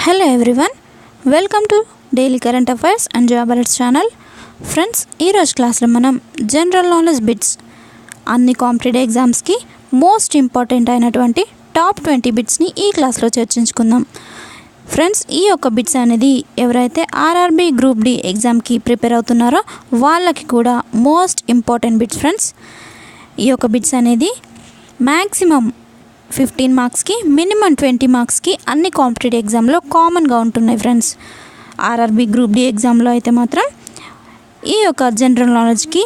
Hello everyone, welcome to Daily Current Affairs and Job Alerts channel. Friends, ఈ రోజు క్లాస్లో మనం జనరల్ నాలెడ్జ్ బిట్స్ అన్ని కాంపిటేటివ్ ఎగ్జామ్స్కి మోస్ట్ ఇంపార్టెంట్ అయినటువంటి టాప్ 20 బిట్స్ని ఈ క్లాస్లో చర్చించుకుందాం. ఫ్రెండ్స్, ఈ యొక్క బిట్స్ అనేది ఎవరైతే ఆర్ఆర్బీ గ్రూప్ డి ఎగ్జామ్కి ప్రిపేర్ అవుతున్నారో వాళ్ళకి కూడా మోస్ట్ ఇంపార్టెంట్ బిట్స్. ఫ్రెండ్స్, ఈ యొక్క బిట్స్ అనేది మ్యాక్సిమం 15 మార్క్స్కి మినిమం 20 మార్క్స్కి అన్ని కాంపిటేటివ్ ఎగ్జామ్లో కామన్గా ఉంటున్నాయి. ఫ్రెండ్స్, ఆర్ఆర్బీ గ్రూప్ డి ఎగ్జామ్లో అయితే మాత్రం ఈ యొక్క జనరల్ నాలెడ్జ్కి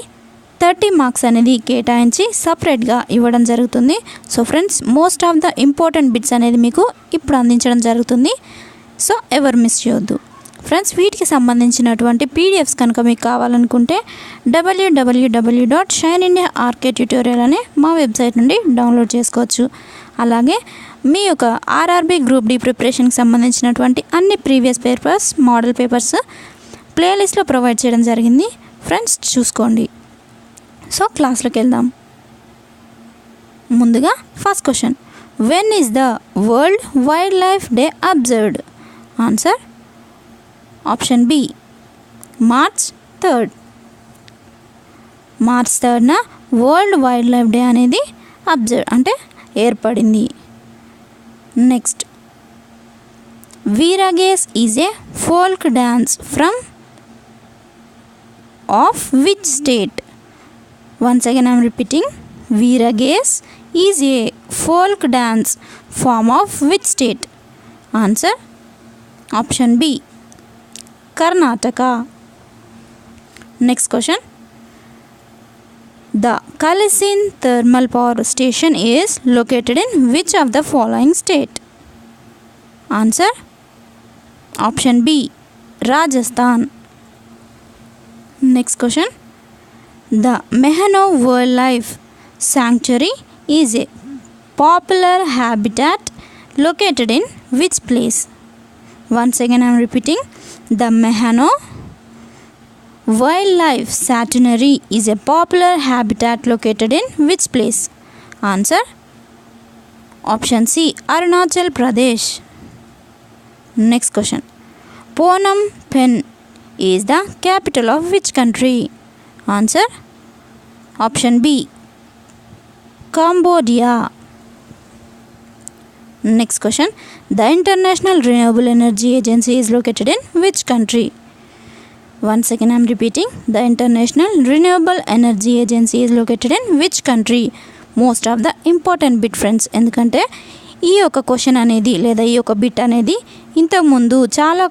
30 మార్క్స్ అనేది కేటాయించి సపరేట్గా ఇవ్వడం జరుగుతుంది. So friends, most of the important bits అనేది మీకు ఇప్పుడు అందించడం జరుగుతుంది. సో ఎవరు మిస్ చేయొద్దు. ఫ్రెండ్స్, వీటికి సంబంధించినటువంటి పీడిఎఫ్స్ కనుక మీకు కావాలనుకుంటే www.shineindiaarktutorial అనే మా వెబ్సైట్ నుండి డౌన్లోడ్ చేసుకోవచ్చు. అలాగే మీ యొక్క ఆర్ఆర్బీ గ్రూప్ డి ప్రిపరేషన్కి సంబంధించినటువంటి అన్ని ప్రీవియస్ పేపర్స్, మోడల్ పేపర్స్ ప్లేలిస్ట్లో ప్రొవైడ్ చేయడం జరిగింది. ఫ్రెండ్స్, చూసుకోండి. సో క్లాస్లోకి వెళ్దాం. ముందుగా first question, when is the world wildlife day observed? Answer option B, March 3rd. మార్చ్ 3rd world wildlife day అనేది అబ్జర్వ్ అంటే ఏర్పడింది. Next, Veeragase is a folk dance from of which state? Once again I'm repeating, Veeragase is a folk dance form of which state? Answer option B, Karnataka. Next question, the Kalisin thermal power station is located in which of the following state? Answer option B, Rajasthan. Next question, the Mehano Wildlife Sanctuary is a popular habitat located in which place? Once again I am repeating, the Mehano Wildlife Sanctuary is a popular habitat located in which place? Answer option C, Arunachal Pradesh. Next question, Phnom Penh is the capital of which country? Answer option B, Cambodia. Next question, the International Renewable Energy Agency is located in which country? Once again I am repeating, the International Renewable Energy Agency is located in which country? Most of the important bit, friends. ఎందుకంటే ఈ యొక్క question అనేది లేదా ఈ యొక్క bit అనేది ఇంతకుముందు చాలా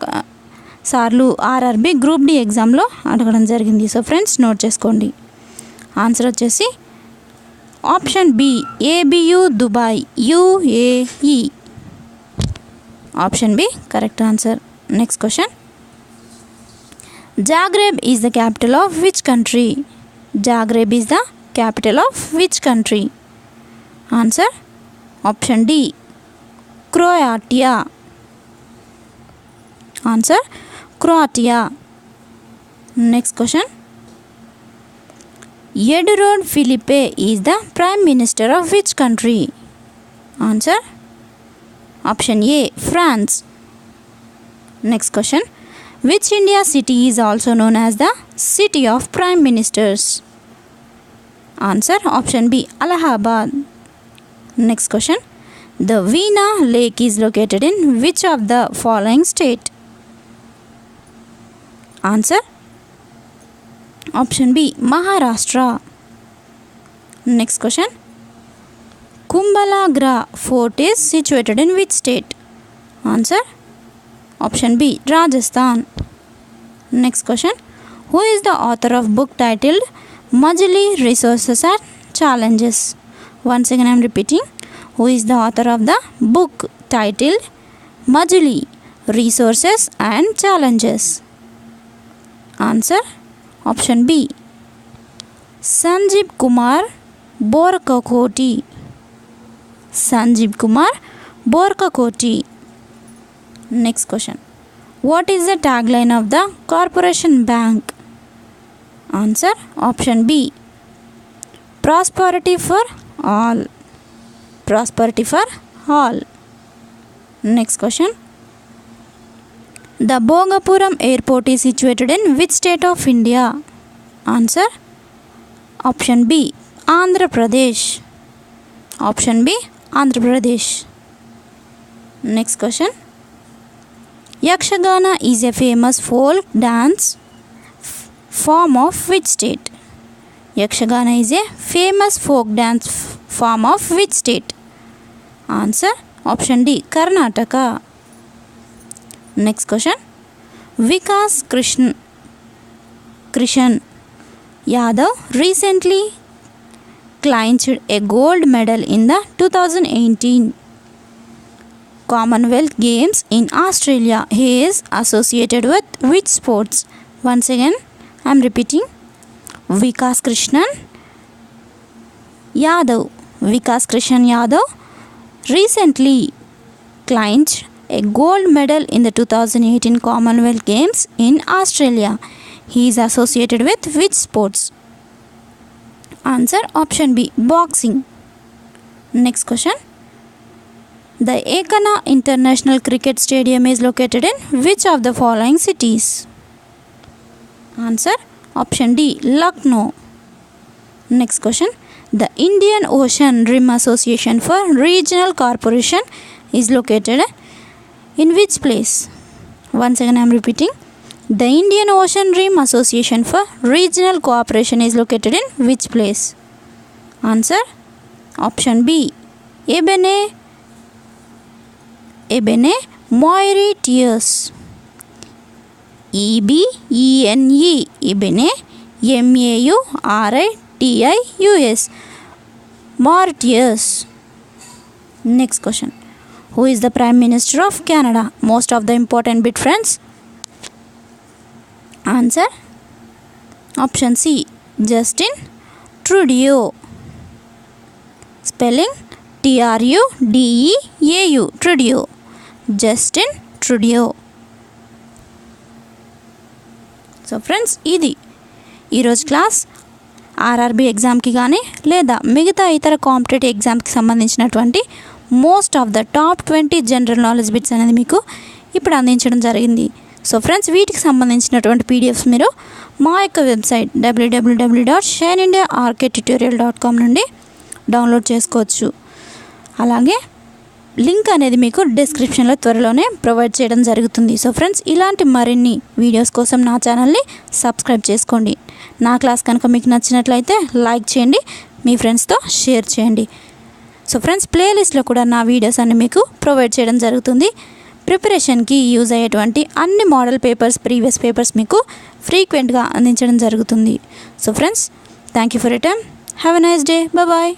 సార్లు ఆర్ఆర్బీ గ్రూప్ డి ఎగ్జామ్లో అడగడం జరిగింది. సో ఫ్రెండ్స్, నోట్ చేసుకోండి. ఆన్సర్ వచ్చేసి option B, Abu Dhabi UAE. Option B correct answer. Next question, Zagreb is the capital of which country? Zagreb is the capital of which country? Answer option D, Croatia. Answer Croatia. Next question, Edouard Philippe is the Prime Minister of which country? Answer option A, France. Next question, which India city is also known as the City of Prime Ministers? Answer option B, Allahabad. Next question, the Veena Lake is located in which of the following state? Answer option B, Maharashtra. Next question, Kumbhalgarh Fort is situated in which state? Answer option B, Rajasthan. Next question, who is the author of book titled Majli Resources and Challenges? Once again I am repeating, who is the author of the book titled Majli Resources and Challenges? Answer option B, Sanjeev Kumar Borkakoti. Sanjeev Kumar Borkakoti. Next question, what is the tagline of the Corporation Bank? Answer option B, Prosperity for all. Prosperity for all. Next question, The Bhogapuram Airport is situated in which state of India? Answer option B, Andhra Pradesh. Option B, Andhra Pradesh. Next question. Yakshagana is a famous folk dance form of which state? Yakshagana is a famous folk dance form of which state? Answer option D, Karnataka. Next question. Vikas Krishan Yadav recently clinched a gold medal in the 2018 Commonwealth Games in Australia. He is associated with which sports? Once again, I am repeating. Vikas Krishan Yadav. Vikas Krishan Yadav recently clinched a gold medal in the 2018 Commonwealth Games in Australia. He is associated with which sports? Answer option B, boxing. Next question. The Yakshagana International Cricket Stadium is located in which of the following cities? Answer option D, Lucknow. Next question. The Indian Ocean Rim Association for Regional Corporation is located in which place? Once again I am repeating. The Indian Ocean Rim Association for Regional Cooperation is located in which place? Answer option B, Ebene Mauritius. EBENE Ebene Mauritius. Mauritius. Next question. Who is the Prime Minister of Canada? Most of the important bit, friends. Answer option C, Justin Trudeau. Spelling TRUDEAU. Trudeau. Justin Trudeau. So friends, ఇది ఈరోజు class. RRB ఎగ్జామ్కి కానీ లేదా మిగతా ఇతర competitive ఎగ్జామ్కి సంబంధించినటువంటి most of the top 20 general knowledge bits అనేది మీకు ఇప్పుడు అందించడం జరిగింది. సో ఫ్రెండ్స్, వీటికి సంబంధించినటువంటి పీడిఎఫ్స్ మీరు మా యొక్క వెబ్సైట్ www.shinindiaarktutorial.com నుండి డౌన్లోడ్ చేసుకోవచ్చు. అలాగే లింక్ అనేది మీకు డిస్క్రిప్షన్లో త్వరలోనే ప్రొవైడ్ చేయడం జరుగుతుంది. సో ఫ్రెండ్స్, ఇలాంటి మరిన్ని వీడియోస్ కోసం నా ఛానల్ని సబ్స్క్రైబ్ చేసుకోండి. నా క్లాస్ కనుక మీకు నచ్చినట్లయితే లైక్ చేయండి, మీ ఫ్రెండ్స్తో షేర్ చేయండి. సో ఫ్రెండ్స్, ప్లేలిస్ట్లో కూడా నా వీడియోస్ అన్ని మీకు ప్రొవైడ్ చేయడం జరుగుతుంది. ప్రిపరేషన్కి యూజ్ అయ్యేటువంటి అన్ని మోడల్ పేపర్స్, ప్రీవియస్ పేపర్స్ మీకు ఫ్రీక్వెంట్గా అందించడం జరుగుతుంది. So friends, thank you for your time. Have a nice day. Bye.